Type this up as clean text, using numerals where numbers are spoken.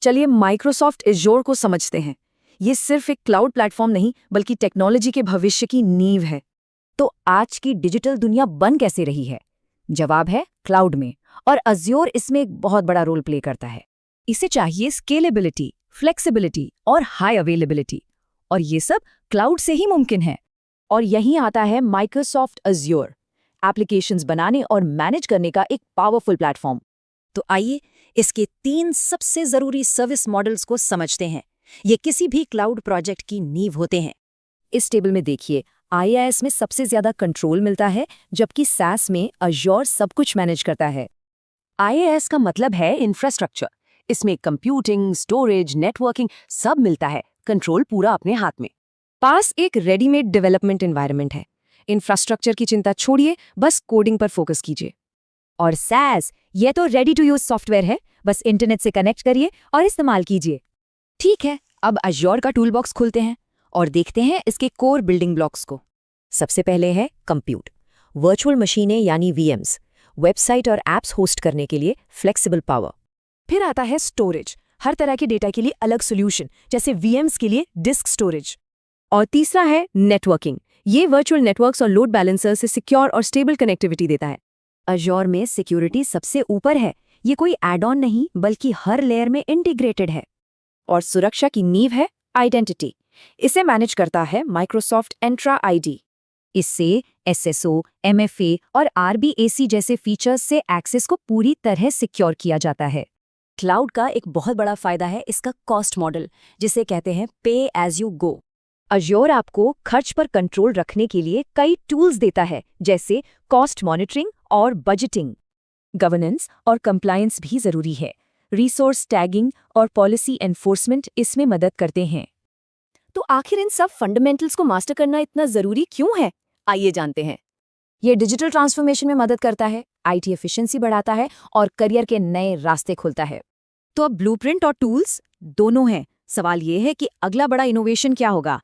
चलिए Microsoft Azure को समझते हैं। ये सिर्फ एक क्लाउड प्लेटफॉर्म नहीं बल्कि टेक्नोलॉजी के भविष्य की नींव है। तो आज की डिजिटल दुनिया बन कैसे रही है? जवाब है क्लाउड में, और अज्योर इसमें एक बहुत बड़ा रोल प्ले करता है। इसे चाहिए स्केलेबिलिटी, फ्लेक्सिबिलिटी और हाई अवेलेबिलिटी, और ये सब क्लाउड से ही मुमकिन है। और यहीं आता है माइक्रोसॉफ्ट अज्योर, एप्लीकेशंस बनाने और मैनेज करने का एक पावरफुल प्लेटफॉर्म। तो आइए इसके 3 सबसे जरूरी सर्विस मॉडल्स को समझते हैं। ये किसी भी क्लाउड प्रोजेक्ट की नींव होते हैं। इस टेबल में देखिए, IaaS में सबसे ज्यादा कंट्रोल मिलता है, जबकि SaaS में अज्योर सब कुछ मैनेज करता है। IaaS का मतलब है इंफ्रास्ट्रक्चर। इसमें कंप्यूटिंग, स्टोरेज, नेटवर्किंग सब मिलता है, कंट्रोल पूरा अपने हाथ में। पास एक रेडीमेड डेवलपमेंट एनवायरनमेंट है। इंफ्रास्ट्रक्चर की चिंता छोड़िए, बस कोडिंग पर फोकस कीजिए। और SaaS, ये तो रेडी टू यूज सॉफ्टवेयर है, बस इंटरनेट से कनेक्ट करिए और इस्तेमाल कीजिए। ठीक है, अब अज्योर का टूल बॉक्स खोलते हैं और देखते हैं इसके कोर बिल्डिंग ब्लॉक्स को। सबसे पहले है कंप्यूट, वर्चुअल मशीनें यानी VMs, वेबसाइट और एप्स होस्ट करने के लिए फ्लेक्सिबल पावर। फिर आता है स्टोरेज, हर तरह के डेटा के लिए अलग सॉल्यूशन, जैसे VMs के लिए डिस्क स्टोरेज। और तीसरा है नेटवर्किंग, ये वर्चुअल नेटवर्क्स और लोड बैलेंसर से सिक्योर और स्टेबल कनेक्टिविटी देता है। अज्योर में सिक्योरिटी सबसे ऊपर है, ये कोई एड ऑन नहीं बल्कि हर लेयर में इंटीग्रेटेड है। और सुरक्षा की नींव है आइडेंटिटी, इसे मैनेज करता है माइक्रोसॉफ्ट एंट्रा ID। इससे SSO, MFA और RBAC जैसे फीचर्स से एक्सेस को पूरी तरह सिक्योर किया जाता है। क्लाउड का एक बहुत बड़ा फायदा है इसका कॉस्ट मॉडल, जिसे कहते हैं पे एज यू गो। अज्योर आपको खर्च पर कंट्रोल रखने के लिए कई टूल्स देता है, जैसे कॉस्ट मॉनिटरिंग और बजटिंग। गवर्नेंस और कंप्लायंस भी जरूरी है। रिसोर्स टैगिंग और पॉलिसी एनफोर्समेंट इसमें मदद करते हैं। तो आखिर इन सब फंडामेंटल्स को मास्टर करना इतना जरूरी क्यों है? आइए जानते हैं। ये डिजिटल ट्रांसफॉर्मेशन में मदद करता है, IT एफिशिएंसी बढ़ाता है और करियर के नए रास्ते खोलता है। तो अब ब्लूप्रिंट और टूल्स दोनों हैं। सवाल ये है कि अगला बड़ा इनोवेशन क्या होगा?